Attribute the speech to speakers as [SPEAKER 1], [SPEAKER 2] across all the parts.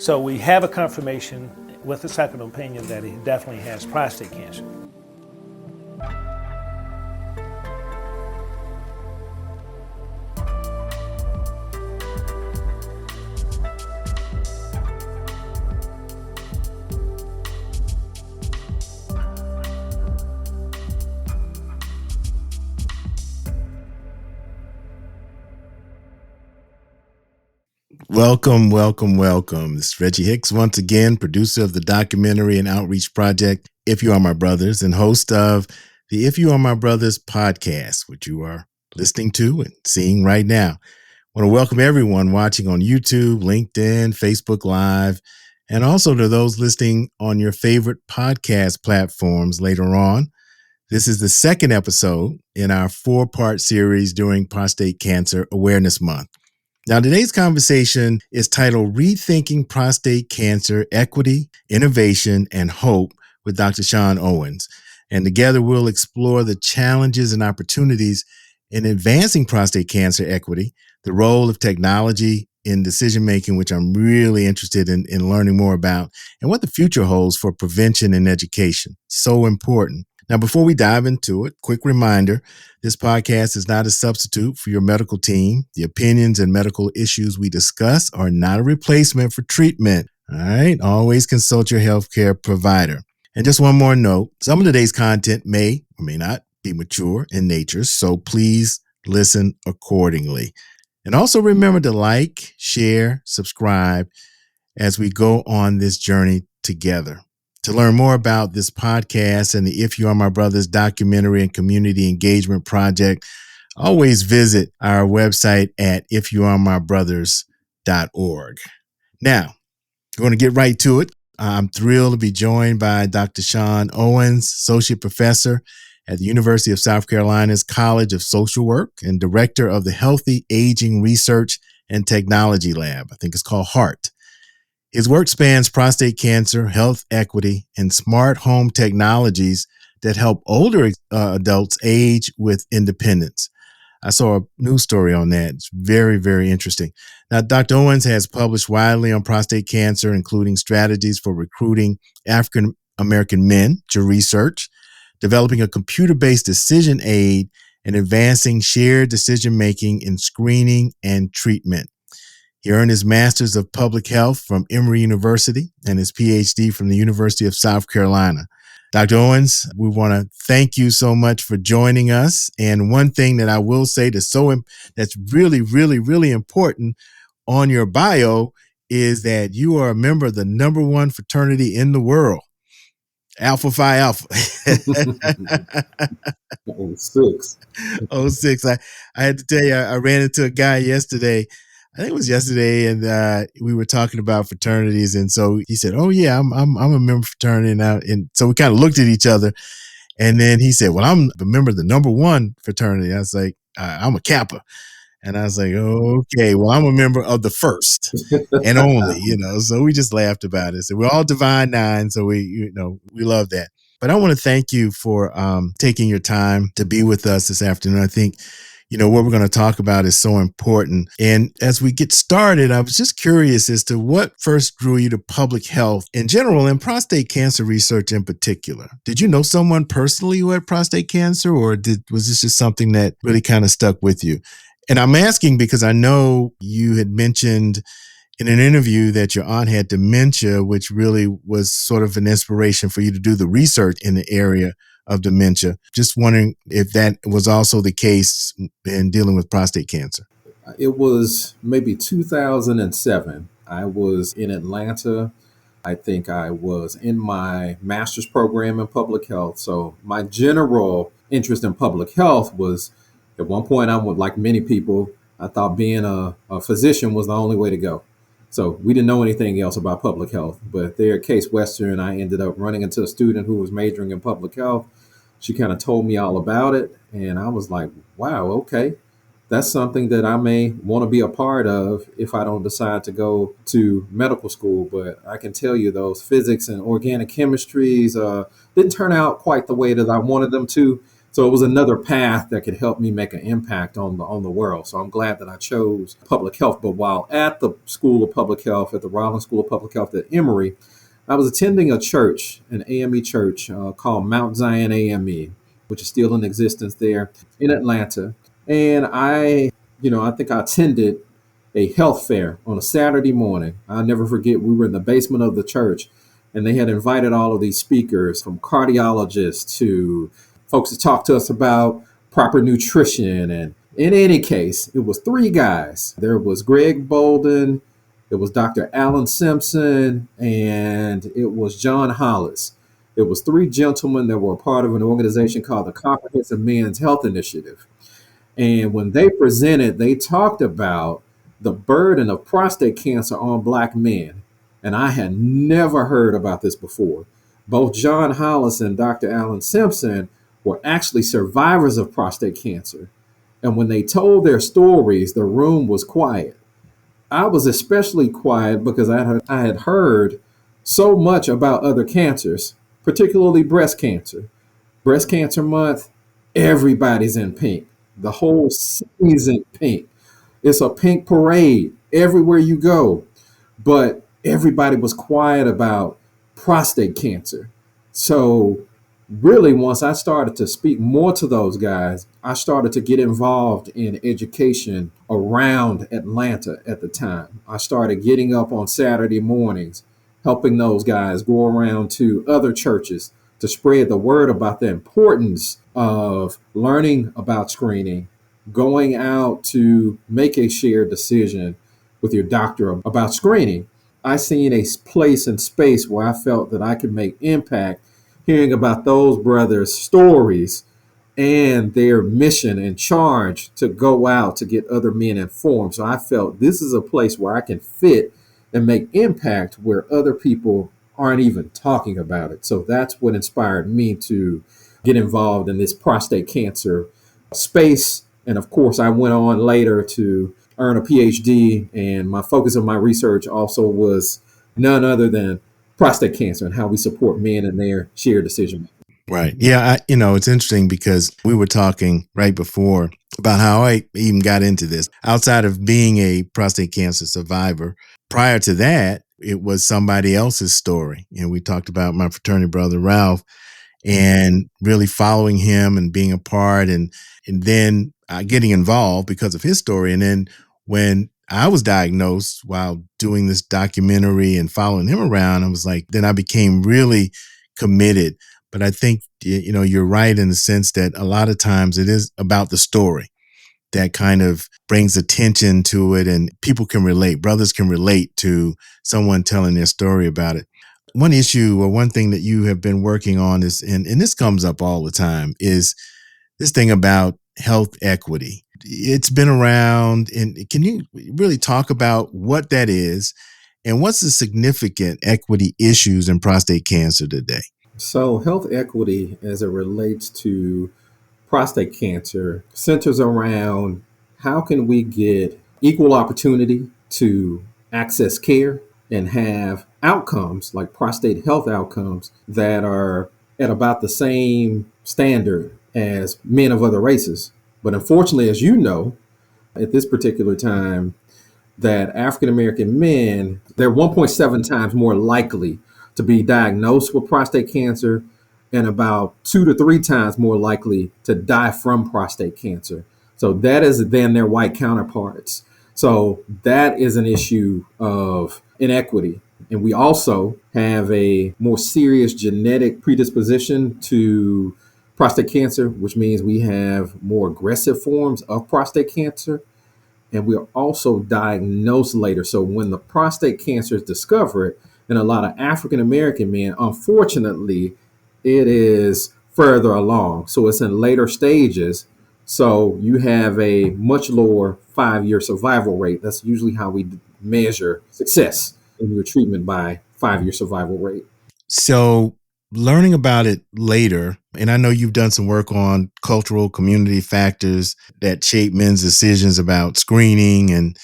[SPEAKER 1] So we have a confirmation with a second opinion that he definitely has prostate cancer.
[SPEAKER 2] Welcome, welcome, welcome. This is Reggie Hicks, once again, producer of the documentary and outreach project, If You Are My Brothers, and host of the If You Are My Brothers podcast, which you are listening to and seeing right now. I want to welcome everyone watching on YouTube, LinkedIn, Facebook Live, and also to those listening on your favorite podcast platforms later on. This is the second episode in our 4-part series during Prostate Cancer Awareness Month. Now, today's conversation is titled Rethinking Prostate Cancer Equity, Innovation, and Hope with Dr. Shaun Owens. And together we'll explore the challenges and opportunities in advancing prostate cancer equity, the role of technology in decision-making, which I'm really interested in learning more about, and what the future holds for prevention and education. So important. Now, before we dive into it, quick reminder, this podcast is not a substitute for your medical team. The opinions and medical issues we discuss are not a replacement for treatment. All right? Always consult your healthcare provider. And just one more note, some of today's content may or may not be mature in nature, so please listen accordingly. And also remember to like, share, subscribe as we go on this journey together. To learn more about this podcast and the If You Are My Brothers documentary and community engagement project, always visit our website at ifyouaremybrothers.org. Now, we're going to get right to it. I'm thrilled to be joined by Dr. Shaun Owens, Associate Professor at the University of South Carolina's College of Social Work and Director of the Healthy Aging Research and Technology Lab. I think it's called HEART. His work spans prostate cancer, health equity, and smart home technologies that help older adults age with independence. I saw a news story on that. It's very, very interesting. Now, Dr. Owens has published widely on prostate cancer, including strategies for recruiting African American men to research, developing a computer-based decision aid, and advancing shared decision-making in screening and treatment. He earned his Master's of Public Health from Emory University and his Ph.D. from the University of South Carolina. Dr. Owens, we want to thank you so much for joining us. And one thing that I will say that's really, really, really important on your bio is that you are a member of the number one fraternity in the world, Alpha Phi Alpha.
[SPEAKER 3] 06.
[SPEAKER 2] 06. I had to tell you, I ran into a guy yesterday. I think it was yesterday, and we were talking about fraternities, and so he said, "Oh yeah, I'm a member of fraternity now." And so we kind of looked at each other, and then he said, "Well, I'm a member of the number one fraternity." I was like, "I'm a Kappa," and I was like, "Okay, well, I'm a member of the first and only." So we just laughed about it. So we're all Divine Nine, so we love that. But I want to thank you for taking your time to be with us this afternoon. I think what we're going to talk about is so important. And as we get started, I was just curious as to what first drew you to public health in general and prostate cancer research in particular. Did you know someone personally who had prostate cancer, or was this just something that really kind of stuck with you? And I'm asking because I know you had mentioned in an interview that your aunt had dementia, which really was sort of an inspiration for you to do the research in the area of dementia. Just wondering if that was also the case in dealing with prostate cancer.
[SPEAKER 3] It was maybe 2007. I was in Atlanta. I think I was in my master's program in public health. So my general interest in public health was, at one point, I would, like many people, I thought being a physician was the only way to go. So we didn't know anything else about public health. But there at Case Western, I ended up running into a student who was majoring in public health. She kind of told me all about it. And I was like, wow, okay. That's something that I may want to be a part of if I don't decide to go to medical school. But I can tell you those physics and organic chemistries didn't turn out quite the way that I wanted them to. So it was another path that could help me make an impact on the world. So I'm glad that I chose public health. But while at the School of Public Health, at the Rollins School of Public Health at Emory, I was attending a church, an AME church called Mount Zion AME, which is still in existence there in Atlanta. And I think I attended a health fair on a Saturday morning. I'll never forget, we were in the basement of the church, and they had invited all of these speakers, from cardiologists to folks to talk to us about proper nutrition. And in any case, it was three guys. There was Greg Bolden, it was Dr. Alan Simpson, and it was John Hollis. It was three gentlemen that were a part of an organization called the Comprehensive Men's Health Initiative. And when they presented, they talked about the burden of prostate cancer on Black men. And I had never heard about this before. Both John Hollis and Dr. Alan Simpson were actually survivors of prostate cancer. And when they told their stories, the room was quiet. I was especially quiet because I had heard so much about other cancers, particularly breast cancer. Breast Cancer Month, everybody's in pink. The whole season pink. It's a pink parade everywhere you go. But everybody was quiet about prostate cancer. So really, once I started to speak more to those guys, I started to get involved in education around Atlanta at the time. I started getting up on Saturday mornings, helping those guys go around to other churches to spread the word about the importance of learning about screening, going out to make a shared decision with your doctor about screening. I seen a place and space where I felt that I could make impact, hearing about those brothers' stories and their mission and charge to go out to get other men informed. So I felt this is a place where I can fit and make impact where other people aren't even talking about it. So that's what inspired me to get involved in this prostate cancer space. And of course, I went on later to earn a Ph.D. And my focus of my research also was none other than prostate cancer and how we support men in their shared decision making.
[SPEAKER 2] Right. Yeah. It's interesting because we were talking right before about how I even got into this. Outside of being a prostate cancer survivor, prior to that, it was somebody else's story. And we talked about my fraternity brother, Ralph, and really following him and being a part and then getting involved because of his story. And then when I was diagnosed while doing this documentary and following him around, I was like, then I became really committed. But I think, you're right in the sense that a lot of times it is about the story that kind of brings attention to it, and people can relate. Brothers can relate to someone telling their story about it. One issue or one thing that you have been working on is, and this comes up all the time, is this thing about health equity. It's been around, and can you really talk about what that is and what's the significant equity issues in prostate cancer today?
[SPEAKER 3] So health equity as it relates to prostate cancer centers around how can we get equal opportunity to access care and have outcomes like prostate health outcomes that are at about the same standard as men of other races. But unfortunately, as you know, at this particular time, that African American men, they're 1.7 times more likely to be diagnosed with prostate cancer and about 2 to 3 times more likely to die from prostate cancer. So that is than their white counterparts. So that is an issue of inequity. And we also have a more serious genetic predisposition to prostate cancer, which means we have more aggressive forms of prostate cancer. And we are also diagnosed later. So when the prostate cancer is discovered in a lot of African American men, unfortunately, it is further along. So it's in later stages. So you have a much lower 5-year survival rate. That's usually how we measure success in your treatment, by 5-year survival rate.
[SPEAKER 2] So learning about it later, and I know you've done some work on cultural community factors that shape men's decisions about screening and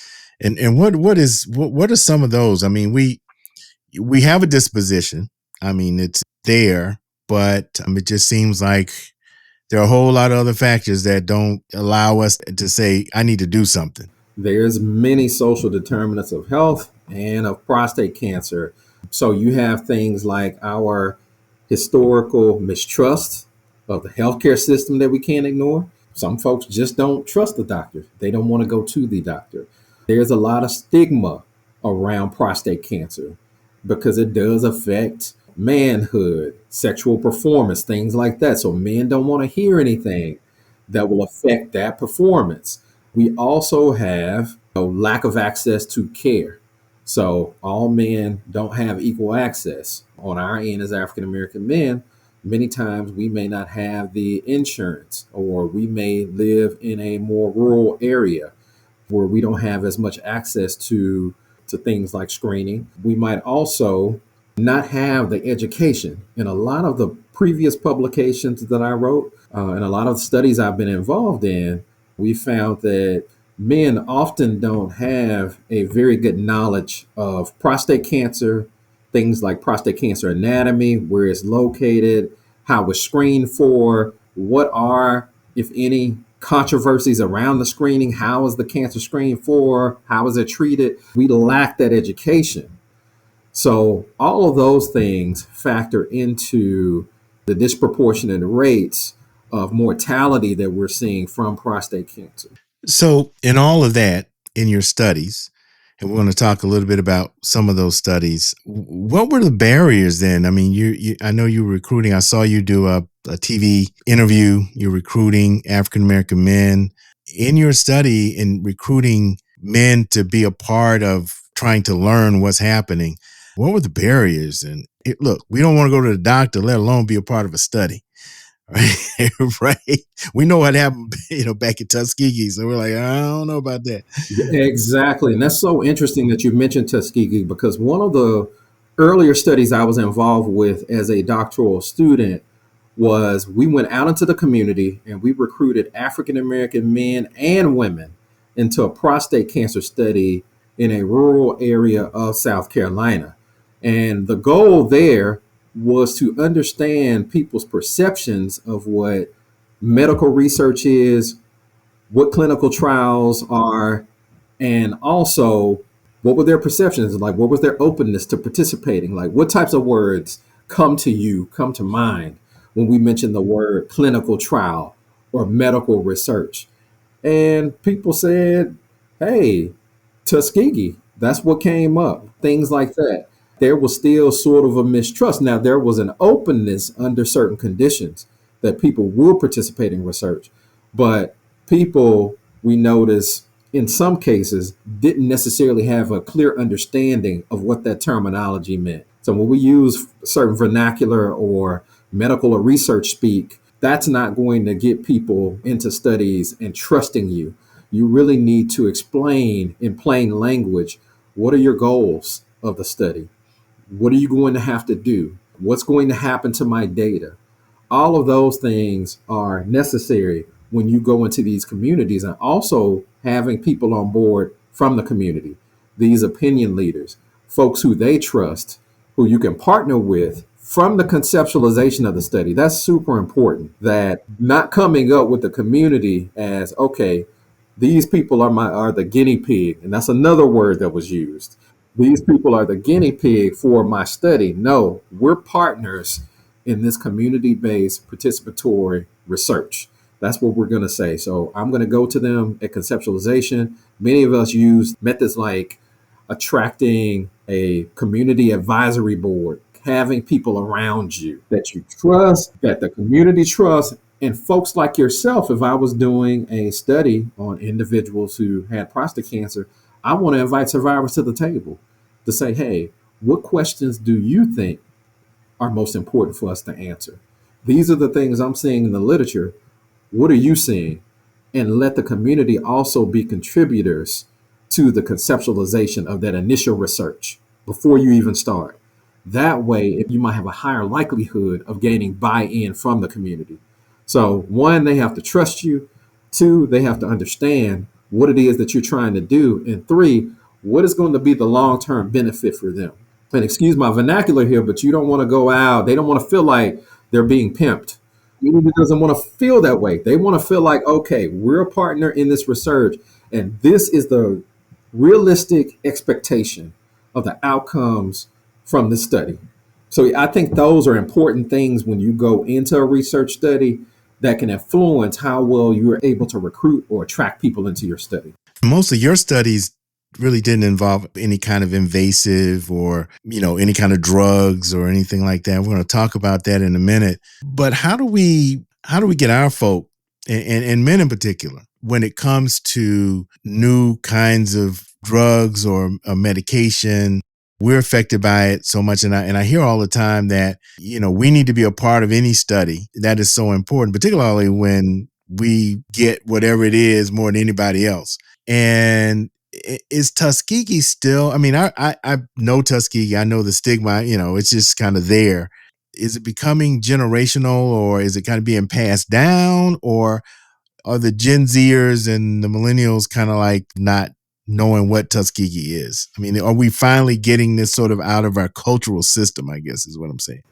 [SPEAKER 2] what are some of those? I mean, we have a disposition. I mean, it's there, but it just seems like there are a whole lot of other factors that don't allow us to say, I need to do something.
[SPEAKER 3] There's many social determinants of health and of prostate cancer. So you have things like our historical mistrust of the healthcare system that we can't ignore. Some folks just don't trust the doctor. They don't want to go to the doctor. There's a lot of stigma around prostate cancer because it does affect manhood, sexual performance, things like that. So men don't want to hear anything that will affect that performance. We also have a lack of access to care. So all men don't have equal access. On our end as African American men, many times we may not have the insurance, or we may live in a more rural area where we don't have as much access to things like screening. We might also not have the education. In a lot of the previous publications that I wrote, and a lot of studies I've been involved in, we found that men often don't have a very good knowledge of prostate cancer, things like prostate cancer anatomy, where it's located, how it's screened for, what are, if any, controversies around the screening, how is the cancer screened for, how is it treated. We lack that education. So all of those things factor into the disproportionate rates of mortality that we're seeing from prostate cancer.
[SPEAKER 2] So in all of that, in your studies, and we're going to talk a little bit about some of those studies, what were the barriers then? I mean, I know you were recruiting. I saw you do a TV interview. You're recruiting African-American men. In your study, in recruiting men to be a part of trying to learn what's happening, what were the barriers? And look, we don't want to go to the doctor, let alone be a part of a study. Right. Right. We know what happened, back at Tuskegee. So we're like, I don't know about that.
[SPEAKER 3] Exactly. And that's so interesting that you mentioned Tuskegee, because one of the earlier studies I was involved with as a doctoral student was we went out into the community and we recruited African American men and women into a prostate cancer study in a rural area of South Carolina. And the goal there was to understand people's perceptions of what medical research is, what clinical trials are, and also what were their perceptions, like what was their openness to participating, like what types of words come to mind when we mention the word clinical trial or medical research. And people said, hey, Tuskegee, that's what came up, things like that. There was still sort of a mistrust. Now, there was an openness under certain conditions that people would participate in research, but people, we notice, in some cases, didn't necessarily have a clear understanding of what that terminology meant. So when we use certain vernacular or medical or research speak, that's not going to get people into studies and trusting you. You really need to explain in plain language, what are your goals of the study? What are you going to have to do? What's going to happen to my data? All of those things are necessary when you go into these communities, and also having people on board from the community, these opinion leaders, folks who they trust, who you can partner with from the conceptualization of the study. That's super important, that not coming up with the community as, okay, these people are the guinea pig. And that's another word that was used. These people are the guinea pig for my study. No, we're partners in this community-based participatory research. That's what we're going to say. So I'm going to go to them at conceptualization. Many of us use methods like attracting a community advisory board, having people around you that you trust, that the community trusts, and folks like yourself. If I was doing a study on individuals who had prostate cancer, I want to invite survivors to the table to say, hey, what questions do you think are most important for us to answer? These are the things I'm seeing in the literature. What are you seeing? And let the community also be contributors to the conceptualization of that initial research before you even start. That way, you might have a higher likelihood of gaining buy-in from the community. So one, they have to trust you. Two, they have to understand what it is that you're trying to do. And three, what is going to be the long-term benefit for them? And excuse my vernacular here, but you don't want to go out. They don't want to feel like they're being pimped. community doesn't want to feel that way. They want to feel like, okay, we're a partner in this research, and this is the realistic expectation of the outcomes from this study. So I think those are important things when you go into a research study that can influence how well you are able to recruit or attract people into your study.
[SPEAKER 2] Most of your studies really didn't involve any kind of invasive or, any kind of drugs or anything like that. We're going to talk about that in a minute. But how do we get our folk and men in particular when it comes to new kinds of drugs or medication? We're affected by it so much. And I hear all the time that, we need to be a part of any study. That is so important, particularly when we get whatever it is more than anybody else. And is Tuskegee still, I know Tuskegee, I know the stigma, it's just kind of there. Is it becoming generational, or is it kind of being passed down, or are the Gen Zers and the millennials kind of like not knowing what Tuskegee is? Are we finally getting this sort of out of our cultural system, I guess is what I'm saying.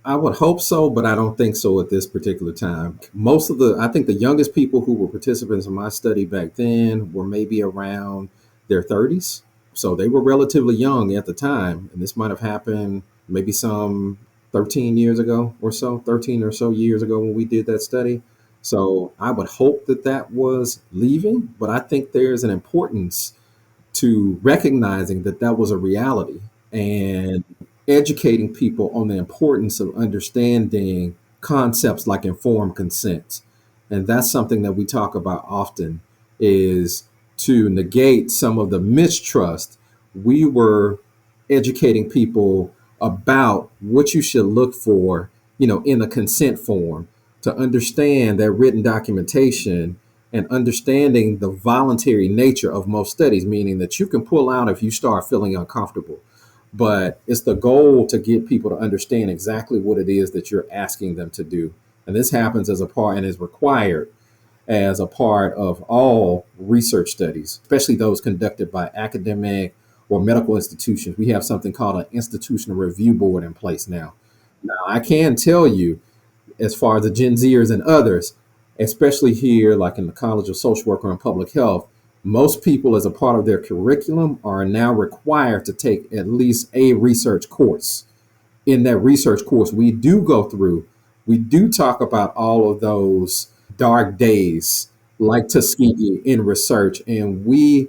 [SPEAKER 3] I would hope so, but I don't think so at this particular time. I think the youngest people who were participants in my study back then were maybe around their 30s. So they were relatively young at the time. And this might have happened maybe some 13 years ago or so, 13 or so years ago when we did that study. So I would hope that that was leaving, but I think there's an importance to recognizing that that was a reality and educating people on the importance of understanding concepts like informed consent. And that's something that we talk about often, is to negate some of the mistrust. We were educating people about what you should look for, in a consent form, to understand that written documentation and understanding the voluntary nature of most studies, meaning that you can pull out if you start feeling uncomfortable. But it's the goal to get people to understand exactly what it is that you're asking them to do. And this happens as a part and is required as a part of all research studies, especially those conducted by academic or medical institutions. We have something called an institutional review board in place now. Now, I can tell you, as far as the Gen Zers and others, especially here, like in the College of Social Work and Public Health, most people, as a part of their curriculum, are now required to take at least a research course. In that research course, we do talk about all of those dark days like Tuskegee in research, and we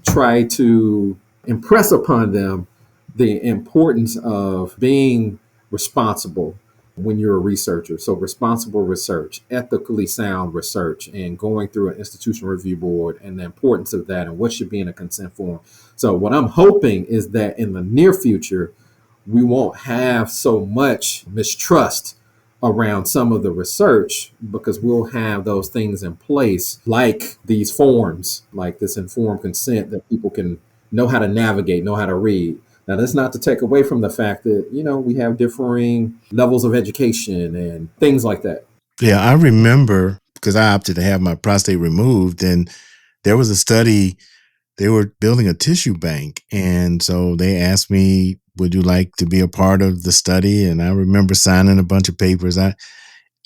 [SPEAKER 3] try to impress upon them the importance of being responsible when you're a researcher. So responsible research, ethically sound research, and going through an institutional review board, and the importance of that and what should be in a consent form. So what I'm hoping is that in the near future, we won't have so much mistrust around some of the research, because we'll have those things in place, like these forms, like this informed consent, that people can know how to navigate, know how to read. Now, that's not to take away from the fact that, we have differing levels of education and things like that.
[SPEAKER 2] Yeah, I remember, because I opted to have my prostate removed, and there was a study, they were building a tissue bank. And so they asked me, would you like to be a part of the study? And I remember signing a bunch of papers. I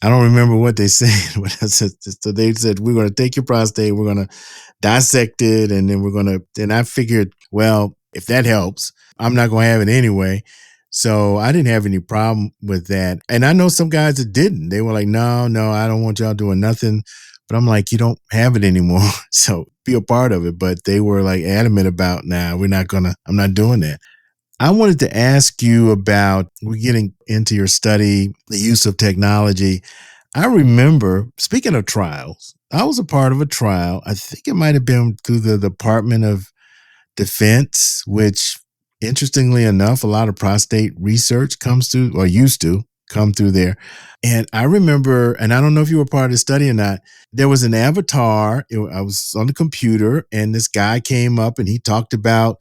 [SPEAKER 2] don't remember what they said, but so they said, we're going to take your prostate, we're going to dissect it, and then and I figured, well, if that helps, I'm not going to have it anyway. So I didn't have any problem with that. And I know some guys that didn't. They were like, no, I don't want y'all doing nothing. But I'm like, you don't have it anymore. So be a part of it. But they were like adamant about, I'm not doing that. I wanted to ask you about, we're getting into your study, the use of technology. I remember, speaking of trials, I was a part of a trial. I think it might have been through the Department of Defense, which, interestingly enough, a lot of prostate research comes through, or used to come through there. And I remember, and I don't know if you were part of the study or not, there was an avatar. I was on the computer, and this guy came up and he talked about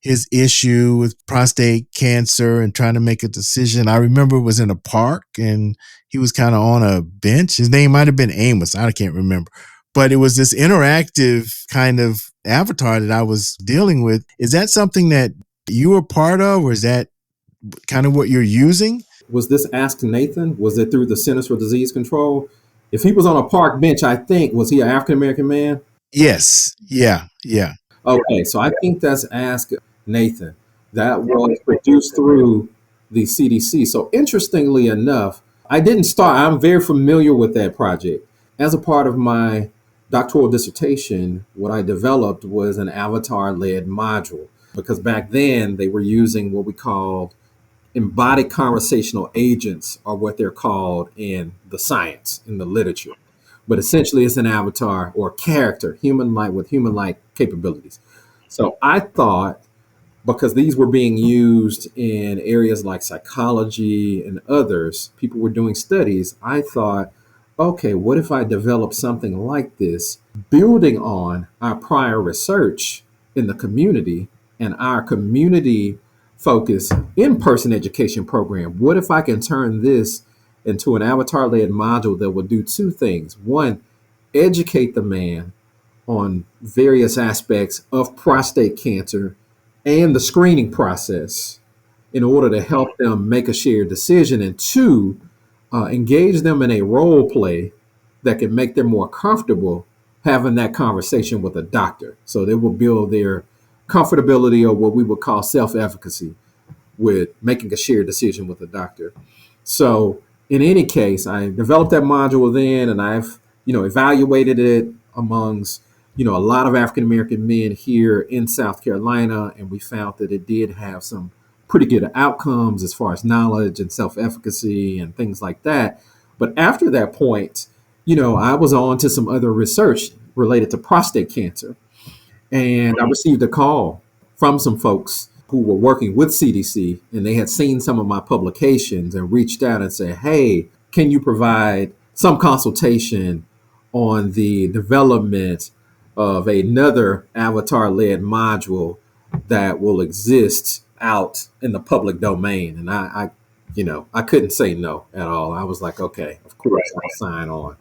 [SPEAKER 2] his issue with prostate cancer and trying to make a decision. I remember it was in a park, and he was kind of on a bench. His name might have been Amos. I can't remember. But it was this interactive kind of avatar that I was dealing with. Is that something that you were part of, or is that kind of what you're using?
[SPEAKER 3] Was this Ask Nathan? Was it through the Centers for Disease Control? If he was on a park bench, I think, was he an African American man?
[SPEAKER 2] Yes. Yeah. Yeah.
[SPEAKER 3] Okay, so I think that's Ask Nathan. That was produced through the CDC. So interestingly enough, I didn't start, I'm very familiar with that project. As a part of my doctoral dissertation, what I developed was an avatar led module because back then they were using what we called embodied conversational agents, or what they're called in the science, in the literature. But essentially, it's an avatar or character, human like with human like capabilities. So I thought, because these were being used in areas like psychology and others, people were doing studies. I thought, okay, what if I develop something like this, building on our prior research in the community and our community focused in person education program? What if I can turn this into an avatar led module that will do two things? One, educate the man on various aspects of prostate cancer and the screening process in order to help them make a shared decision. And two, engage them in a role play that can make them more comfortable having that conversation with a doctor. So they will build their comfortability, or what we would call self-efficacy, with making a shared decision with a doctor. So in any case, I developed that module then, and I've evaluated it amongst a lot of African American men here in South Carolina, and we found that it did have some pretty good outcomes as far as knowledge and self-efficacy and things like that. But after that point, I was on to some other research related to prostate cancer, and I received a call from some folks who were working with CDC, and they had seen some of my publications and reached out and said, hey, can you provide some consultation on the development of another avatar-led module that will exist out in the public domain? And I couldn't say no at all. I was like, okay, of course I'll sign on.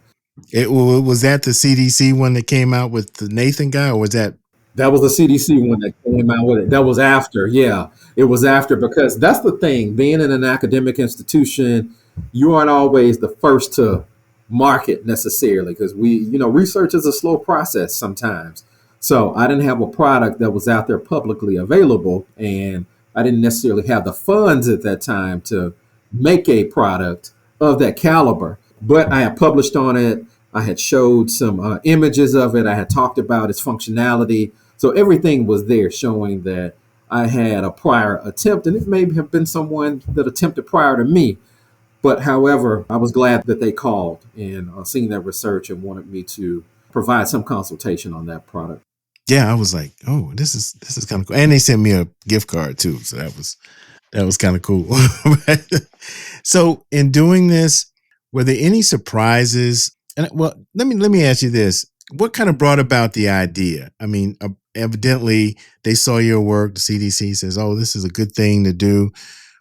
[SPEAKER 2] Was that the CDC one that came out with the Nathan guy, or was that?
[SPEAKER 3] That was the CDC one that came out with it. That was after. Yeah, it was after, because that's the thing. Being in an academic institution, you aren't always the first to market necessarily, because research is a slow process sometimes. So I didn't have a product that was out there publicly available, and I didn't necessarily have the funds at that time to make a product of that caliber. But I had published on it. I had showed some images of it. I had talked about its functionality. So everything was there showing that I had a prior attempt, and it may have been someone that attempted prior to me. But however, I was glad that they called and seen that research and wanted me to provide some consultation on that product.
[SPEAKER 2] Yeah, I was like, oh, this is kind of cool. And they sent me a gift card too. So that was kind of cool. So in doing this, were there any surprises? And well, let me ask you this. What kind of brought about the idea? I mean, evidently they saw your work. The CDC says, oh, this is a good thing to do.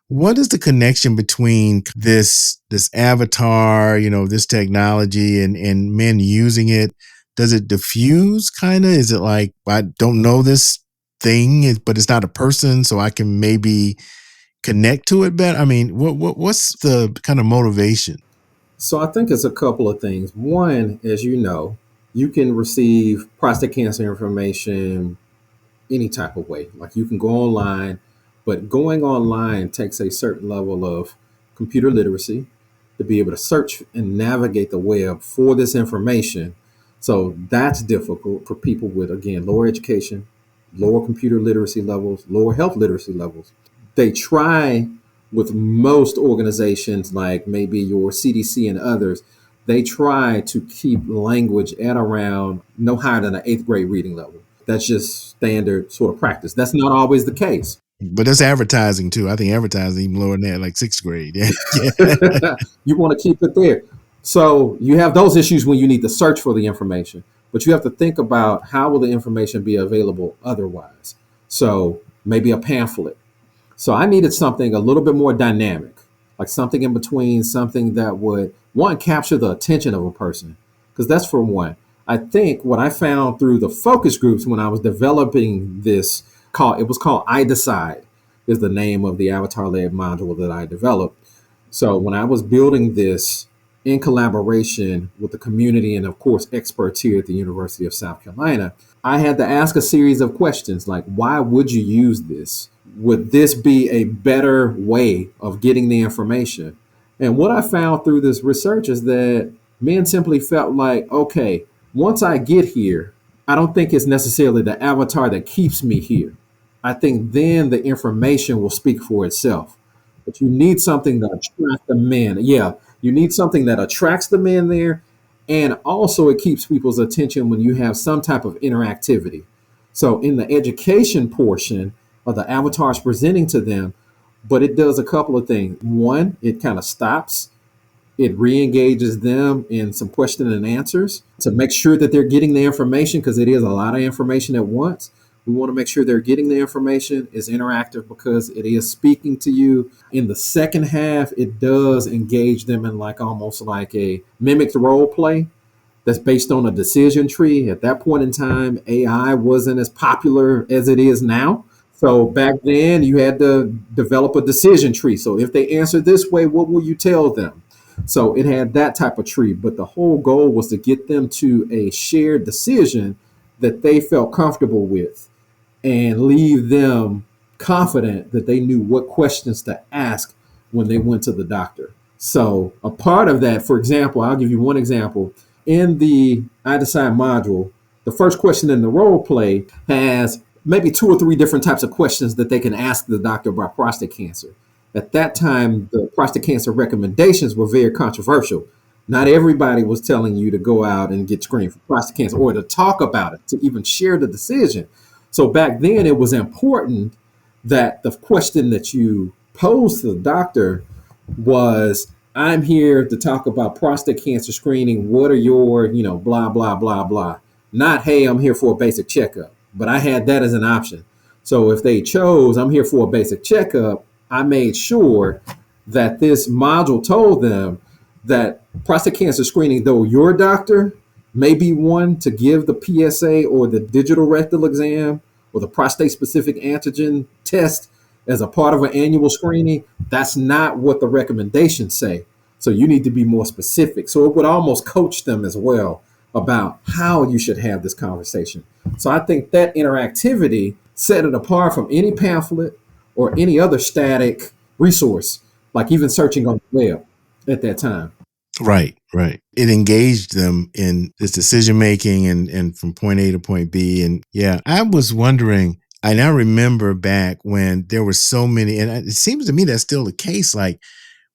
[SPEAKER 2] What is the connection between this avatar, this technology and men using it? Does it diffuse kind of? Is it like, I don't know this thing, but it's not a person, so I can maybe connect to it better? I mean, what's the kind of motivation?
[SPEAKER 3] So I think it's a couple of things. One, as you know, you can receive prostate cancer information any type of way. Like you can go online, but going online takes a certain level of computer literacy to be able to search and navigate the web for this information. So that's difficult for people with, again, lower education, lower computer literacy levels, lower health literacy levels. They try with most organizations, like maybe your CDC and others, they try to keep language at around no higher than an 8th grade reading level. That's just standard sort of practice. That's not always the case.
[SPEAKER 2] But that's advertising too. I think advertising even lower than that, like 6th grade. Yeah.
[SPEAKER 3] You want to keep it there. So you have those issues when you need to search for the information, but you have to think about how will the information be available otherwise. So maybe a pamphlet. So I needed something a little bit more dynamic, like something in between, something that would, one, capture the attention of a person, because that's for one. I think what I found through the focus groups when I was developing this, it was called I Decide, is the name of the avatar-led module that I developed. So when I was building this in collaboration with the community and, of course, experts here at the University of South Carolina, I had to ask a series of questions like, why would you use this? Would this be a better way of getting the information? And what I found through this research is that men simply felt like, okay, once I get here, I don't think it's necessarily the avatar that keeps me here. I think then the information will speak for itself. But you need something that attracts the men. Yeah, you need something that attracts the men there. And also, it keeps people's attention when you have some type of interactivity. So, in the education portion of the avatars presenting to them, but it does a couple of things. One, it kind of stops, it re-engages them in some question and answers to make sure that they're getting the information, because it is a lot of information at once. We want to make sure they're getting the information. It's interactive because it is speaking to you. In the second half, it does engage them in like almost like a mimicked role play that's based on a decision tree. At that point in time, AI wasn't as popular as it is now. So back then, you had to develop a decision tree. So if they answer this way, what will you tell them? So it had that type of tree. But the whole goal was to get them to a shared decision that they felt comfortable with and leave them confident that they knew what questions to ask when they went to the doctor. So a part of that, for example, I'll give you one example. In the I Decide module, the first question in the role play has maybe two or three different types of questions that they can ask the doctor about prostate cancer. At that time, the prostate cancer recommendations were very controversial. Not everybody was telling you to go out and get screened for prostate cancer or to talk about it, to even share the decision. So back then, it was important that the question that you posed to the doctor was, I'm here to talk about prostate cancer screening. What are your, blah, blah, blah, blah. Not, hey, I'm here for a basic checkup. But I had that as an option. So if they chose, I'm here for a basic checkup, I made sure that this module told them that prostate cancer screening, though your doctor may be one to give the PSA or the digital rectal exam or the prostate specific antigen test as a part of an annual screening, that's not what the recommendations say. So you need to be more specific. So it would almost coach them as well about how you should have this conversation. So I think that interactivity set it apart from any pamphlet or any other static resource, like even searching on the web at that time.
[SPEAKER 2] Right, right. It engaged them in this decision making and from point A to point B. And yeah, I was wondering, I now remember back when there were so many, and it seems to me that's still the case, like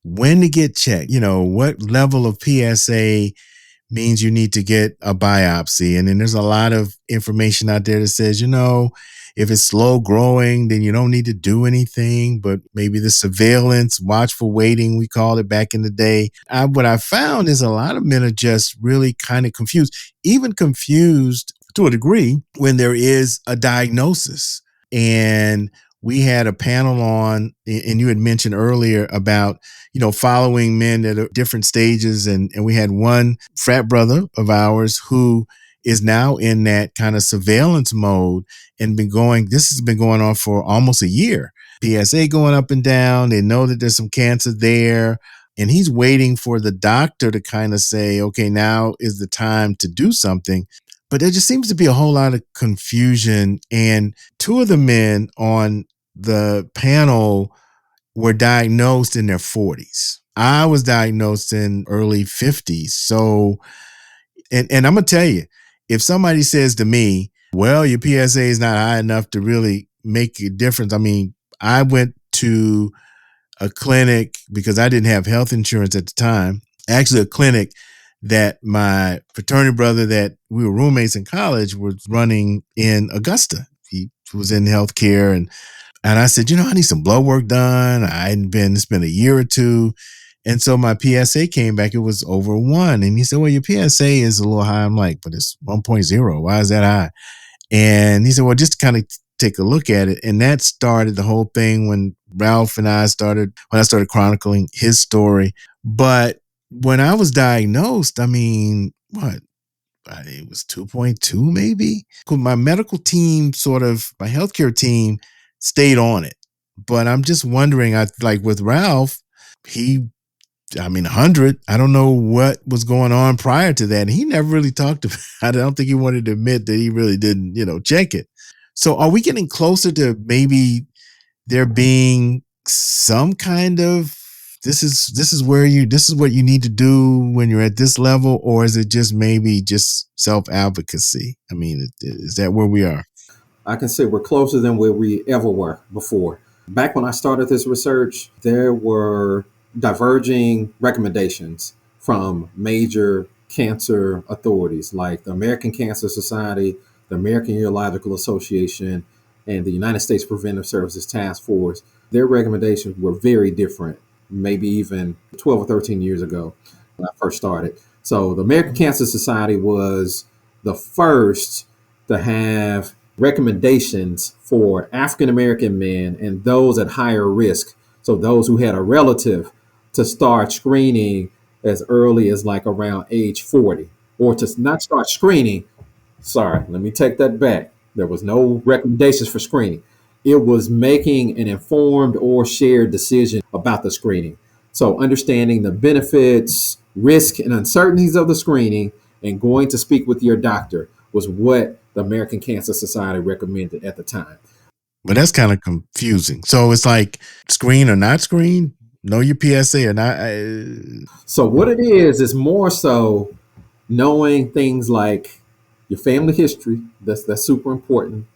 [SPEAKER 2] when to get checked, what level of PSA means you need to get a biopsy. And then there's a lot of information out there that says, if it's slow growing, then you don't need to do anything, but maybe the surveillance, watchful waiting, we called it back in the day. What I found is a lot of men are just really kind of confused, even confused to a degree when there is a diagnosis. And we had a panel on, and you had mentioned earlier about, following men at different stages. And we had one frat brother of ours who is now in that kind of surveillance mode and this has been going on for almost a year. PSA going up and down. They know that there's some cancer there. And he's waiting for the doctor to kind of say, okay, now is the time to do something. But there just seems to be a whole lot of confusion. And two of the men on the panel were diagnosed in their 40s. I was diagnosed in early 50s. So, and I'm going to tell you, if somebody says to me, well, your PSA is not high enough to really make a difference. I mean, I went to a clinic because I didn't have health insurance at the time. Actually, a clinic that my fraternity brother that we were roommates in college was running in Augusta. He was in healthcare and I said, I need some blood work done. It's been a year or two. And so my PSA came back, it was over 1. And he said, well, your PSA is a little high. I'm like, but it's 1.0. Why is that high? And he said, well, just kind of take a look at it. And that started the whole thing when I started chronicling his story. But when I was diagnosed, I mean, it was 2.2 maybe. My medical team, my healthcare team stayed on it. But I'm just wondering, like with Ralph, he 100. I don't know what was going on prior to that. And he never really talked about it. I don't think he wanted to admit that he really didn't, check it. So are we getting closer to maybe there being some kind of this is what you need to do when you're at this level, or is it just maybe just self-advocacy? I mean, is that where we are?
[SPEAKER 3] I can say we're closer than where we ever were before. Back when I started this research, there were diverging recommendations from major cancer authorities like the American Cancer Society, the American Urological Association, and the United States Preventive Services Task Force. Their recommendations were very different, maybe even 12 or 13 years ago when I first started. So the American Cancer Society was the first to have recommendations for African American men and those at higher risk. So those who had a relative to start screening as early as like around age 40, or to not start screening. Sorry, let me take that back. There was no recommendations for screening. It was making an informed or shared decision about the screening. So understanding the benefits, risk, and uncertainties of the screening and going to speak with your doctor was what the American Cancer Society recommended at the time.
[SPEAKER 2] But that's kind of confusing. So it's like screen or not screen, know your PSA or not.
[SPEAKER 3] So what it is more so knowing things like your family history. That's super important.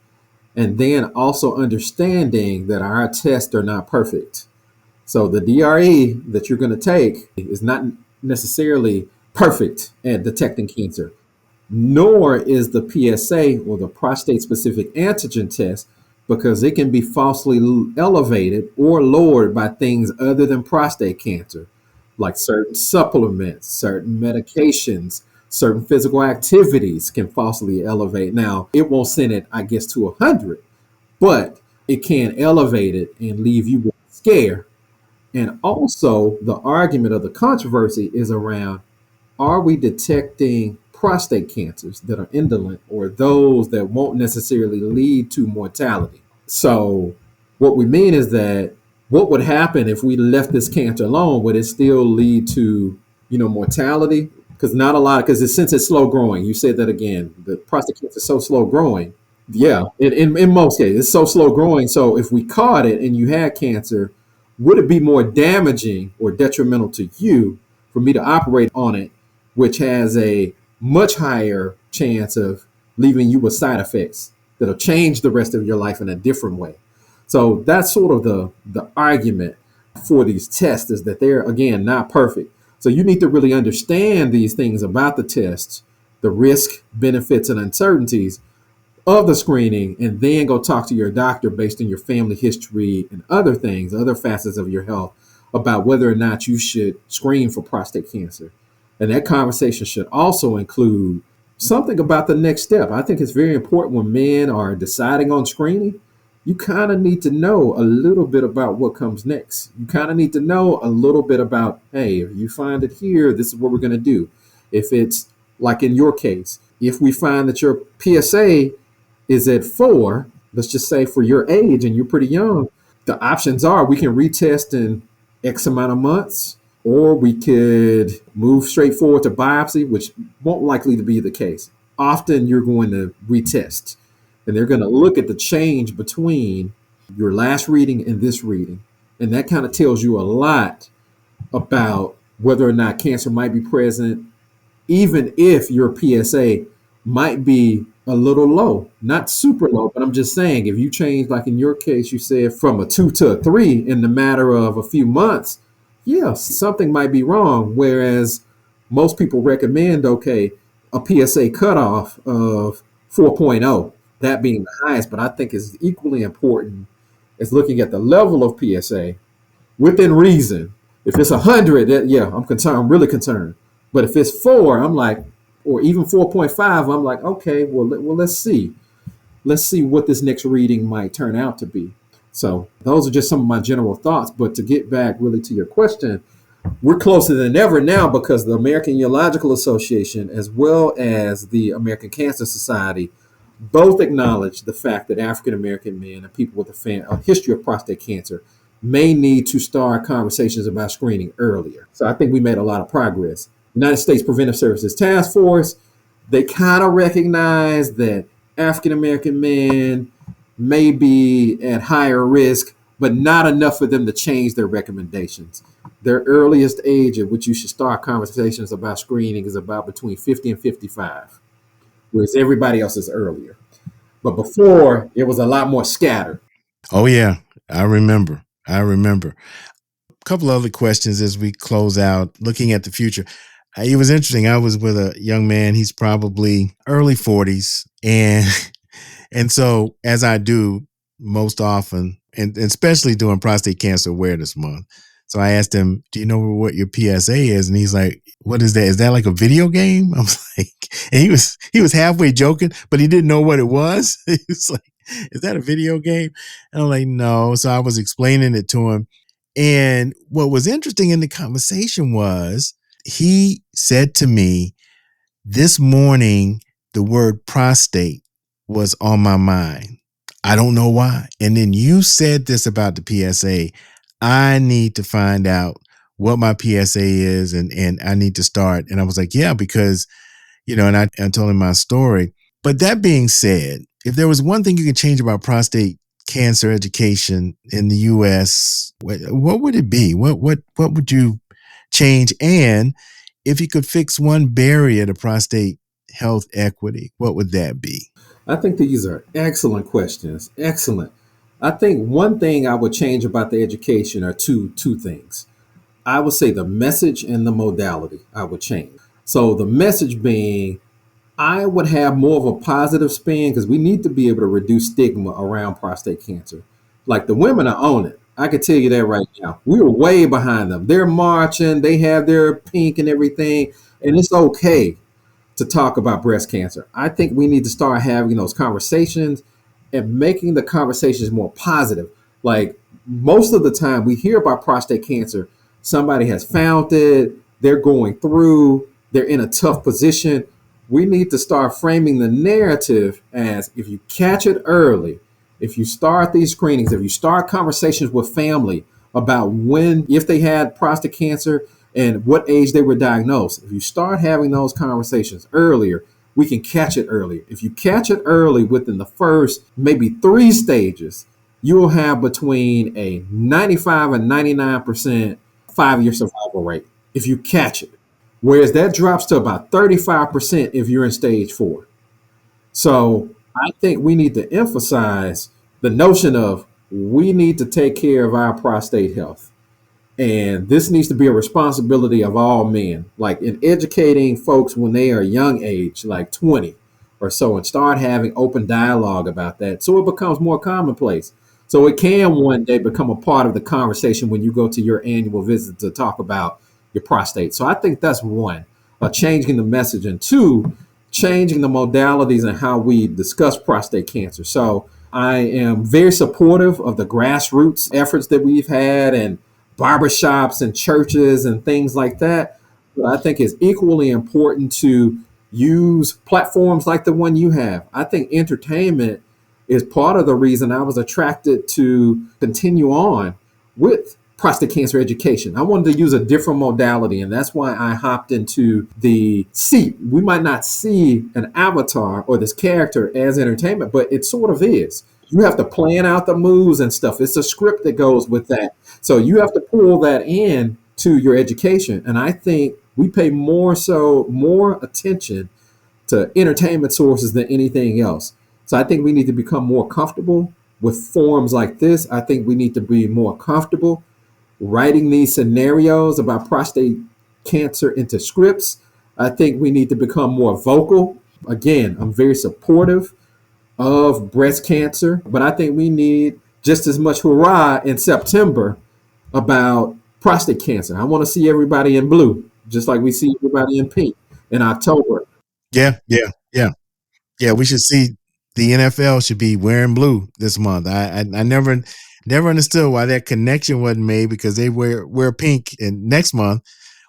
[SPEAKER 3] And then also understanding that our tests are not perfect. So the DRE that you're going to take is not necessarily perfect at detecting cancer, nor is the PSA or the prostate specific antigen test, because it can be falsely elevated or lowered by things other than prostate cancer, like certain supplements, certain medications, certain physical activities can falsely elevate. Now, it won't send it, I guess, to 100, but it can elevate it and leave you with a scare. And also, the argument of the controversy is around, are we detecting prostate cancers that are indolent or those that won't necessarily lead to mortality? So what we mean is that what would happen if we left this cancer alone? Would it still lead to, mortality? Because since it's slow growing, you said that again, the prostate cancer is so slow growing. Yeah, in most cases, it's so slow growing. So if we caught it and you had cancer, would it be more damaging or detrimental to you for me to operate on it, which has a much higher chance of leaving you with side effects that'll change the rest of your life in a different way? So that's sort of the argument for these tests, is that they're, again, not perfect. So you need to really understand these things about the tests, the risk, benefits, and uncertainties of the screening, and then go talk to your doctor based on your family history and other things, other facets of your health, about whether or not you should screen for prostate cancer. And that conversation should also include something about the next step. I think it's very important when men are deciding on screening, you kind of need to know a little bit about what comes next. You kind of need to know a little bit about, hey, if you find it here, this is what we're going to do. If it's like in your case, if we find that your PSA is at 4, let's just say for your age and you're pretty young, the options are we can retest in X amount of months, or we could move straight forward to biopsy, which won't likely to be the case. Often you're going to retest, and they're going to look at the change between your last reading and this reading. And that kind of tells you a lot about whether or not cancer might be present, even if your PSA might be a little low, not super low, but I'm just saying, if you change, like in your case, you said from a 2 to a 3 in the matter of a few months, yeah, something might be wrong. Whereas most people recommend, okay, a PSA cutoff of 4.0, that being the highest, but I think is equally important is looking at the level of PSA within reason. If it's 100, yeah, I'm concerned. I'm really concerned. But if it's 4, I'm like, or even 4.5, I'm like, okay, well, let's see. Let's see what this next reading might turn out to be. So those are just some of my general thoughts. But to get back really to your question, we're closer than ever now because the American Urological Association, as well as the American Cancer Society, both acknowledge the fact that African American men and people with a history of prostate cancer may need to start conversations about screening earlier. So I think we made a lot of progress. United States Preventive Services Task Force, they kind of recognize that African American men may be at higher risk, but not enough for them to change their recommendations. Their earliest age at which you should start conversations about screening is about between 50 and 55, whereas everybody else is earlier. But before, it was a lot more scattered.
[SPEAKER 2] Oh yeah, I remember. A couple other questions as we close out, looking at the future. It was interesting. I was with a young man. He's probably early 40s, and so as I do most often, and especially during Prostate Cancer Awareness Month. So I asked him, "Do you know what your PSA is?" And he's like, "What is that? Is that like a video game?" I was like, and he was halfway joking, but he didn't know what it was. He was like, "Is that a video game?" And I'm like, "No." So I was explaining it to him. And what was interesting in the conversation was he said to me, "This morning, the word prostate was on my mind. I don't know why." And then you said this about the PSA. I need to find out what my PSA is, and I need to start. And I was like, yeah, because, and I told him my story. But that being said, if there was one thing you could change about prostate cancer education in the U.S., what would it be? What would you change? And if you could fix one barrier to prostate health equity, what would that be?
[SPEAKER 3] I think these are excellent questions. Excellent. I think one thing I would change about the education are two things. I would say the message and the modality I would change. So the message being, I would have more of a positive spin because we need to be able to reduce stigma around prostate cancer. Like the women are on it. I can tell you that right now. We were way behind them. They're marching, they have their pink and everything, and it's okay to talk about breast cancer. I think we need to start having those conversations and making the conversations more positive. Like most of the time we hear about prostate cancer, somebody has found it, they're going through, they're in a tough position. We need to start framing the narrative as if you catch it early, if you start these screenings, if you start conversations with family about when, if they had prostate cancer and what age they were diagnosed, if you start having those conversations earlier, we can catch it earlier. If you catch it early within the first maybe 3 stages, you will have between a 95 and 99% 5-year survival rate if you catch it. Whereas that drops to about 35% if you're in stage 4. So I think we need to emphasize the notion of we need to take care of our prostate health. And this needs to be a responsibility of all men, like in educating folks when they are young age, like 20 or so, and start having open dialogue about that so it becomes more commonplace. So it can one day become a part of the conversation when you go to your annual visit to talk about your prostate. So I think that's one, changing the message, and 2, changing the modalities and how we discuss prostate cancer. So I am very supportive of the grassroots efforts that we've had and barbershops and churches and things like that. But I think it's equally important to use platforms like the one you have. I think entertainment is part of the reason I was attracted to continue on with prostate cancer education. I wanted to use a different modality, and that's why I hopped into the seat. We might not see an avatar or this character as entertainment, but it sort of is. You have to plan out the moves and stuff. It's a script that goes with that. So you have to pull that in to your education. And I think we pay more attention to entertainment sources than anything else. So I think we need to become more comfortable with forums like this. I think we need to be more comfortable writing these scenarios about prostate cancer into scripts. I think we need to become more vocal. Again, I'm very supportive of breast cancer, but I think we need just as much hurrah in September about prostate cancer. I want to see everybody in blue, just like we see everybody in pink in October.
[SPEAKER 2] Yeah. We should see the NFL should be wearing blue this month. I never understood why that connection wasn't made, because they wear pink in next month,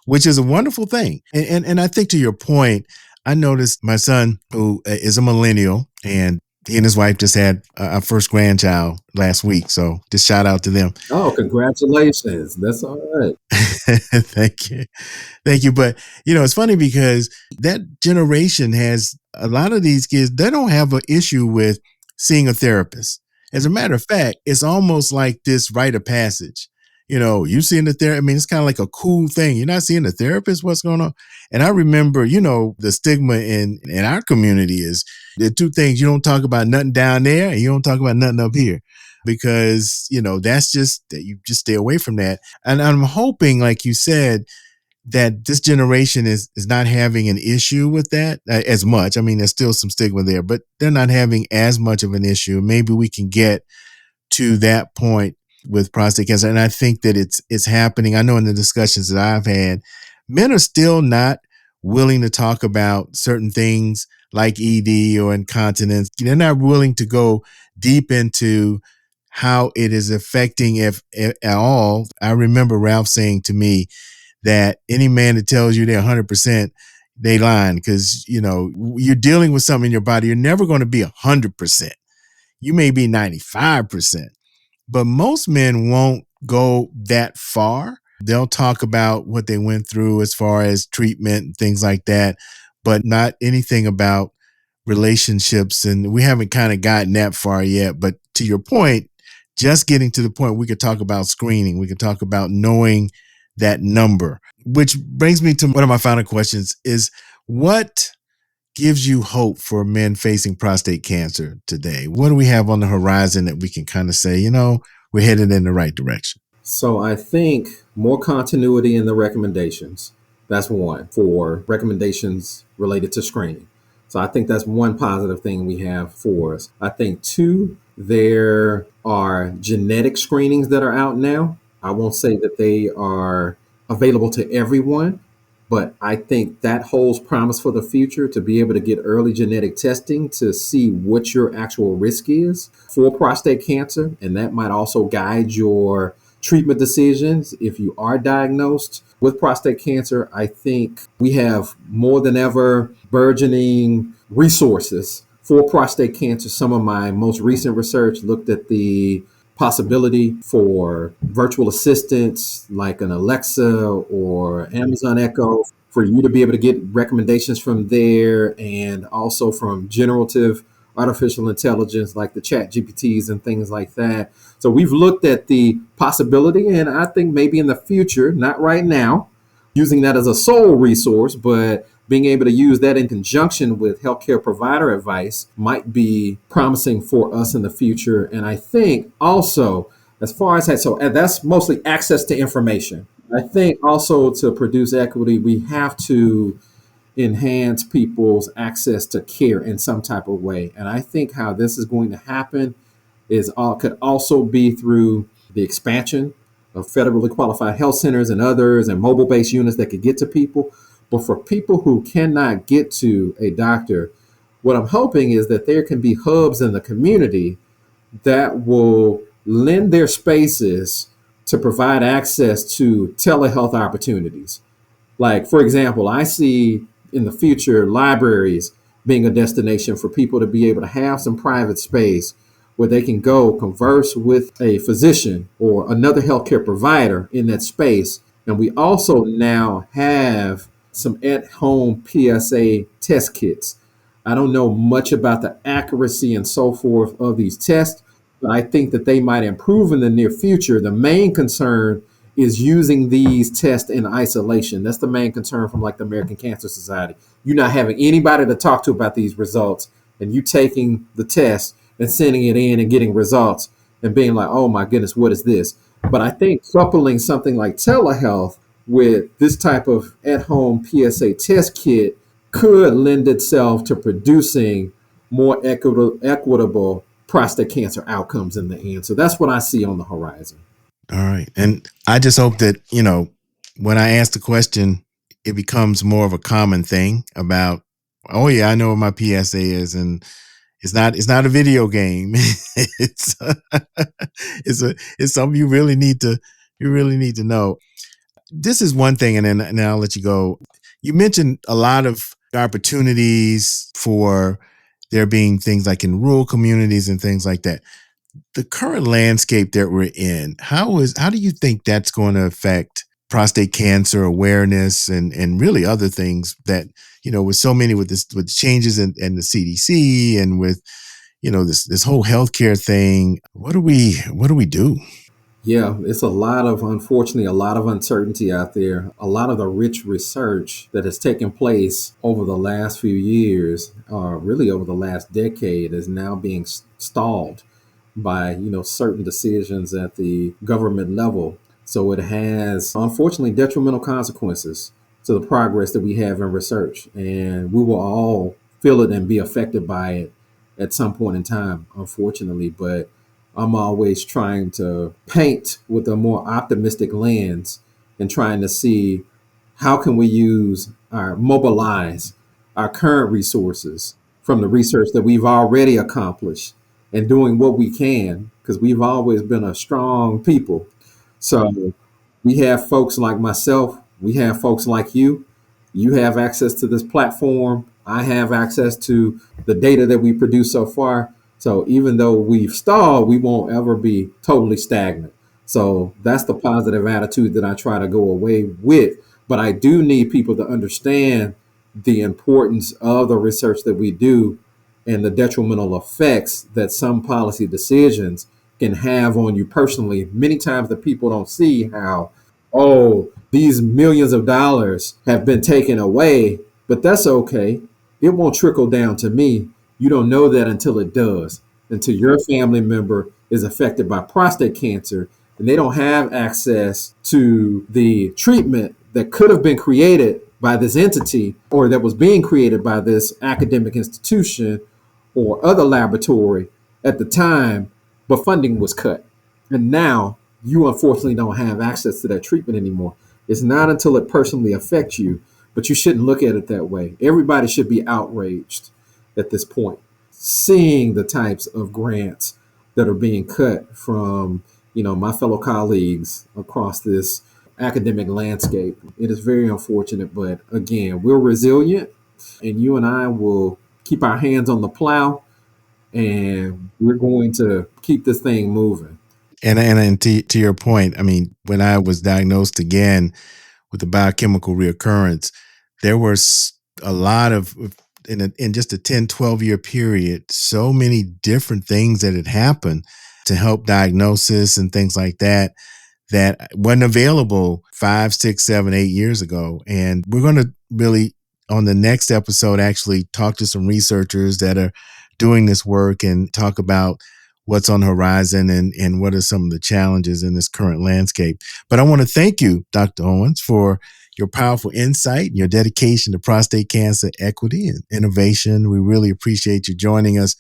[SPEAKER 2] which is a wonderful thing. And I think to your point, I noticed my son, who is a millennial, and He and his wife just had our first grandchild last week. So just shout out to them.
[SPEAKER 3] Oh, congratulations. That's all right.
[SPEAKER 2] Thank you. Thank you. But, it's funny because that generation has a lot of these kids, they don't have an issue with seeing a therapist. As a matter of fact, it's almost like this rite of passage. You seeing the therapist, I mean, it's kind of like a cool thing. You're not seeing a therapist, what's going on? And I remember, the stigma in our community is the two things: you don't talk about nothing down there and you don't talk about nothing up here. Because, that's just, you just stay away from that. And I'm hoping, like you said, that this generation is not having an issue with that as much. I mean, there's still some stigma there, but they're not having as much of an issue. Maybe we can get to that point with prostate cancer. And I think that it's happening. I know in the discussions that I've had, men are still not willing to talk about certain things like ED or incontinence. They're not willing to go deep into how it is affecting, if at all. I remember Ralph saying to me that any man that tells you they're 100%, they lying, because, you're dealing with something in your body. You're never going to be 100%. You may be 95%, but most men won't go that far. They'll talk about what they went through as far as treatment and things like that, but not anything about relationships. And we haven't kind of gotten that far yet. But to your point, just getting to the point, we could talk about screening. We could talk about knowing that number, which brings me to one of my final questions is, what gives you hope for men facing prostate cancer today? What do we have on the horizon that we can kind of say, we're headed in the right direction?
[SPEAKER 3] So I think more continuity in the recommendations. That's one, for recommendations related to screening. So I think that's one positive thing we have for us. I think two, there are genetic screenings that are out now. I won't say that they are available to everyone, but I think that holds promise for the future, to be able to get early genetic testing to see what your actual risk is for prostate cancer. And that might also guide your treatment decisions if you are diagnosed with prostate cancer. I think we have more than ever burgeoning resources for prostate cancer. Some of my most recent research looked at the possibility for virtual assistants like an Alexa or Amazon Echo, for you to be able to get recommendations from there, and also from generative artificial intelligence like the chat GPTs and things like that. So we've looked at the possibility, and I think maybe in the future, not right now, using that as a sole resource, but being able to use that in conjunction with healthcare provider advice might be promising for us in the future. And I think also, as far as that, so and that's mostly access to information. I think also, to produce equity, we have to enhance people's access to care in some type of way. And I think how this is going to happen is could also be through the expansion of federally qualified health centers and others, and mobile-based units that could get to people. But for people who cannot get to a doctor, what I'm hoping is that there can be hubs in the community that will lend their spaces to provide access to telehealth opportunities. Like, for example, I see in the future libraries being a destination for people to be able to have some private space where they can go converse with a physician or another healthcare provider in that space. And we also now have some at-home PSA test kits. I don't know much about the accuracy and so forth of these tests, but I think that they might improve in the near future. The main concern is using these tests in isolation. That's the main concern from like the American Cancer Society. You're not having anybody to talk to about these results, and you taking the test and sending it in and getting results and being like, oh my goodness, what is this? But I think coupling something like telehealth with this type of at-home PSA test kit could lend itself to producing more equitable prostate cancer outcomes in the end. So that's what I see on the horizon.
[SPEAKER 2] All right. And I just hope that, when I ask the question, it becomes more of a common thing about, oh yeah, I know what my PSA is. And it's not a video game. it's it's something you really need to know. This is one thing, and then I'll let you go. You mentioned a lot of opportunities for there being things like in rural communities and things like that. The current landscape that we're in, how do you think that's going to affect prostate cancer awareness and really other things that, with so many with changes in the CDC and with, this whole healthcare thing, what do we do?
[SPEAKER 3] Yeah, it's unfortunately, a lot of uncertainty out there. A lot of the rich research that has taken place over the last few years, or really over the last decade, is now being stalled by, certain decisions at the government level. So it has, unfortunately, detrimental consequences to the progress that we have in research. And we will all feel it and be affected by it at some point in time, unfortunately. But I'm always trying to paint with a more optimistic lens and trying to see how can we mobilize our current resources from the research that we've already accomplished and doing what we can, because we've always been a strong people. So we have folks like myself, we have folks like you. You have access to this platform. I have access to the data that we produce so far. So even though we've stalled, we won't ever be totally stagnant. So that's the positive attitude that I try to go away with. But I do need people to understand the importance of the research that we do and the detrimental effects that some policy decisions can have on you personally. Many times the people don't see how, oh, these millions of dollars have been taken away, but that's okay. It won't trickle down to me. You don't know that until it does, until your family member is affected by prostate cancer and they don't have access to the treatment that could have been created by this entity or that was being created by this academic institution or other laboratory at the time, but funding was cut. And now you unfortunately don't have access to that treatment anymore. It's not until it personally affects you, but you shouldn't look at it that way. Everybody should be outraged at this point, seeing the types of grants that are being cut from, my fellow colleagues across this academic landscape. It is very unfortunate, but again, we're resilient and you and I will keep our hands on the plow and we're going to keep this thing moving.
[SPEAKER 2] And to your point, I mean, when I was diagnosed again with the biochemical reoccurrence, there was a lot of, in just a 10, 12-year period, so many different things that had happened to help diagnosis and things like that wasn't available 5, 6, 7, 8 years ago. And we're going to really, on the next episode, actually talk to some researchers that are doing this work and talk about what's on the horizon and what are some of the challenges in this current landscape. But I want to thank you, Dr. Owens, for your powerful insight and your dedication to prostate cancer equity and innovation. We really appreciate you joining us.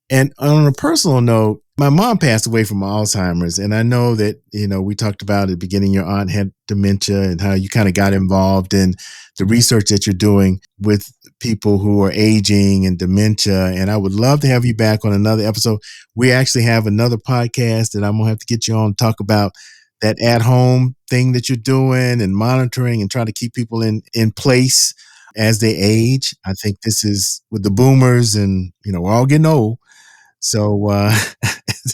[SPEAKER 2] And on a personal note, my mom passed away from Alzheimer's. And I know that, we talked about at the beginning, your aunt had dementia and how you kind of got involved in the research that you're doing with people who are aging and dementia. And I would love to have you back on another episode. We actually have another podcast that I'm going to have to get you on to talk about that at-home thing that you're doing and monitoring and trying to keep people in place as they age. I think this is with the boomers and, we're all getting old. So,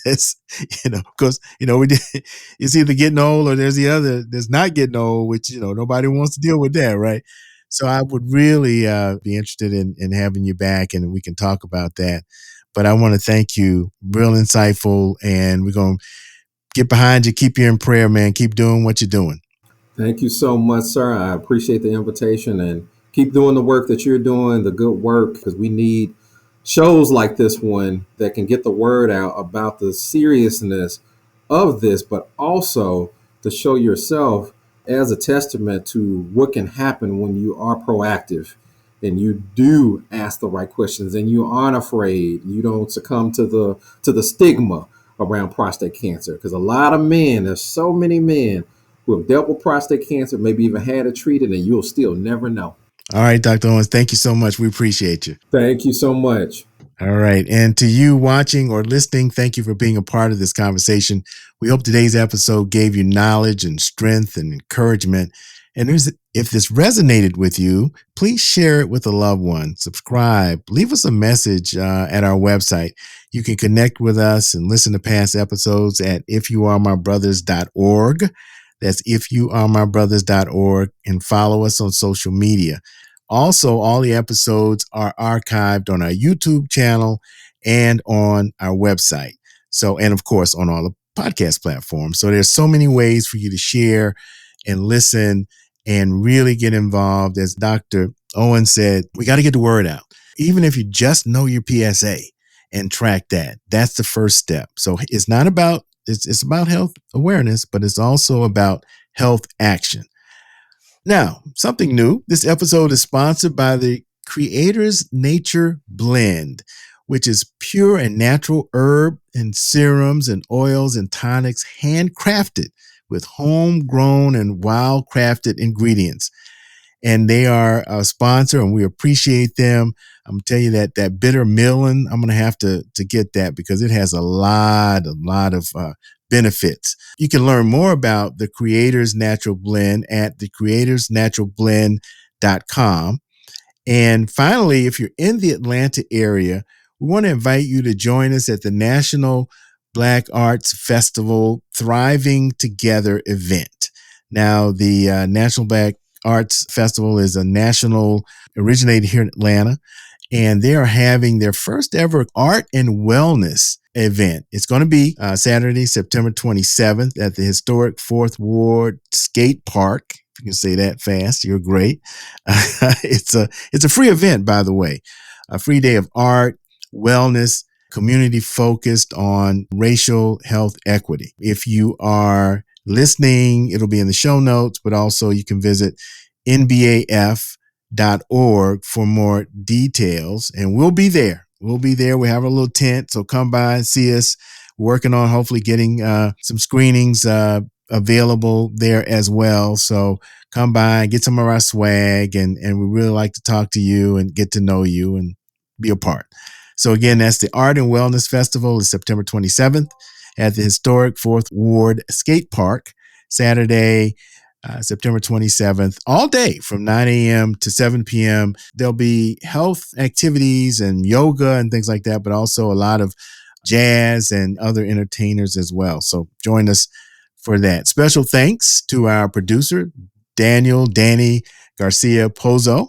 [SPEAKER 2] it's, because, it's either getting old or there's not getting old, which, nobody wants to deal with that. Right. So I would really be interested in having you back and we can talk about that. But I want to thank you. Real insightful. And we're going to get behind you, keep you in prayer, man. Keep doing what you're doing.
[SPEAKER 3] Thank you so much, sir. I appreciate the invitation and keep doing the work that you're doing, the good work, because we need shows like this one that can get the word out about the seriousness of this, but also to show yourself as a testament to what can happen when you are proactive and you do ask the right questions and you aren't afraid. You don't succumb to the stigma around prostate cancer, because a lot of men, there's so many men who have dealt with prostate cancer, maybe even had it treated, and you'll still never know.
[SPEAKER 2] All right, Dr. Owens, thank you so much. We appreciate you.
[SPEAKER 3] Thank you so much.
[SPEAKER 2] All right. And to you watching or listening, thank you for being a part of this conversation. We hope today's episode gave you knowledge and strength and encouragement. And if this resonated with you, please share it with a loved one, subscribe, leave us a message at our website. You can connect with us and listen to past episodes at ifyouaremybrothers.org. That's ifyouaremybrothers.org, and follow us on social media. Also, all the episodes are archived on our YouTube channel and on our website. So, and of course, on all the podcast platforms. So there's so many ways for you to share and listen and really get involved. As Dr. Owens said, we got to get the word out. Even if you just know your PSA and track that, that's the first step. So it's not about, it's about health awareness, but it's also about health action. Now, something new. This episode is sponsored by the Creator's Nature Blend, which is pure and natural herb and serums and oils and tonics handcrafted with homegrown and wild-crafted ingredients. And they are a sponsor, and we appreciate them. I'm gonna tell you that bitter melon, I'm gonna have to get that because it has a lot of benefits. You can learn more about the Creator's Natural Blend at thecreatorsnaturalblend.com. And finally, if you're in the Atlanta area, we want to invite you to join us at the National Black Arts Festival Thriving Together event. Now, the National Black Arts Festival is a national, originated here in Atlanta, and they are having their first ever art and wellness event. It's going to be Saturday, September 27th at the historic 4th Ward Skate Park. If you can say that fast, you're great. It's a free event, by the way. A free day of art, wellness, community focused on racial health equity. If you are listening, it'll be in the show notes, but also you can visit nbaf.org for more details. And we'll be there. We have a little tent, so come by and see us. We're working on hopefully getting some screenings available there as well. So come by and get some of our swag, and we really like to talk to you and get to know you and be a part. So again, that's the Art and Wellness Festival. It's September 27th at the historic 4th Ward Skate Park, Saturday, September 27th, all day from 9 a.m. to 7 p.m. There'll be health activities and yoga and things like that, but also a lot of jazz and other entertainers as well. So join us for that. Special thanks to our producer, Danny Garcia Pozo.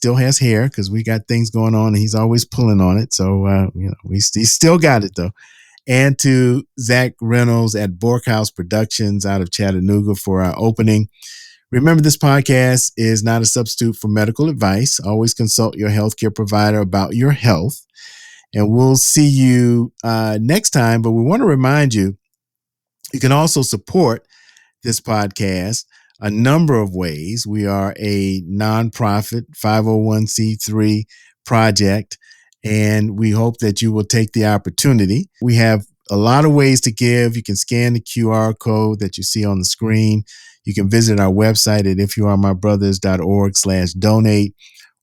[SPEAKER 2] Still has hair because we got things going on and he's always pulling on it. So, he's still got it though. And to Zach Reynolds at Borkhouse Productions out of Chattanooga for our opening. Remember, this podcast is not a substitute for medical advice. Always consult your healthcare provider about your health. And we'll see you next time. But we want to remind you, you can also support this podcast a number of ways. We are a nonprofit 501c3 project, and we hope that you will take the opportunity. We have a lot of ways to give. You can scan the QR code that you see on the screen. You can visit our website at ifyouaremybrothers.org/donate,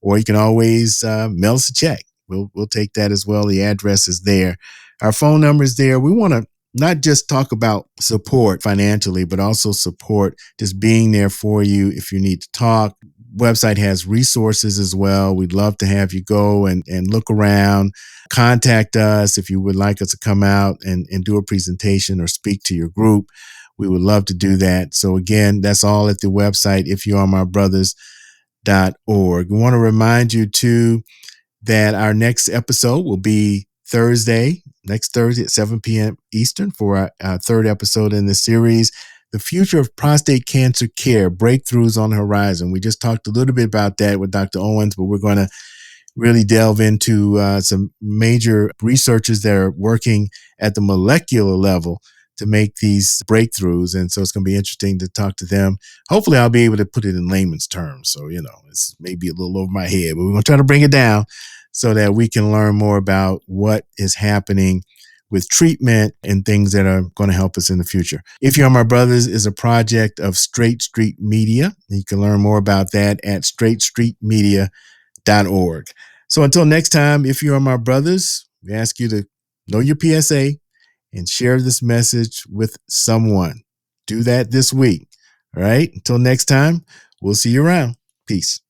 [SPEAKER 2] or you can always mail us a check. We'll take that as well. The address is there. Our phone number is there. We want to not just talk about support financially, but also support just being there for you if you need to talk. Website has resources as well. We'd love to have you go and look around. Contact us if you would like us to come out and do a presentation or speak to your group. We would love to do that. So again, that's all at the website, ifyouaremybrothers.org. We want to remind you too that our next episode will be next Thursday at 7 p.m. Eastern for our third episode in the series, The Future of Prostate Cancer Care, Breakthroughs on the Horizon. We just talked a little bit about that with Dr. Owens, but we're going to really delve into some major researchers that are working at the molecular level to make these breakthroughs. And so it's going to be interesting to talk to them. Hopefully I'll be able to put it in layman's terms. So, it's maybe a little over my head, but we're going to try to bring it down so that we can learn more about what is happening with treatment and things that are going to help us in the future. If You Are My Brothers is a project of Straight Street Media. You can learn more about that at straightstreetmedia.org. So until next time, if you are my brothers, we ask you to know your PSA and share this message with someone. Do that this week. All right. Until next time, We'll see you around. Peace.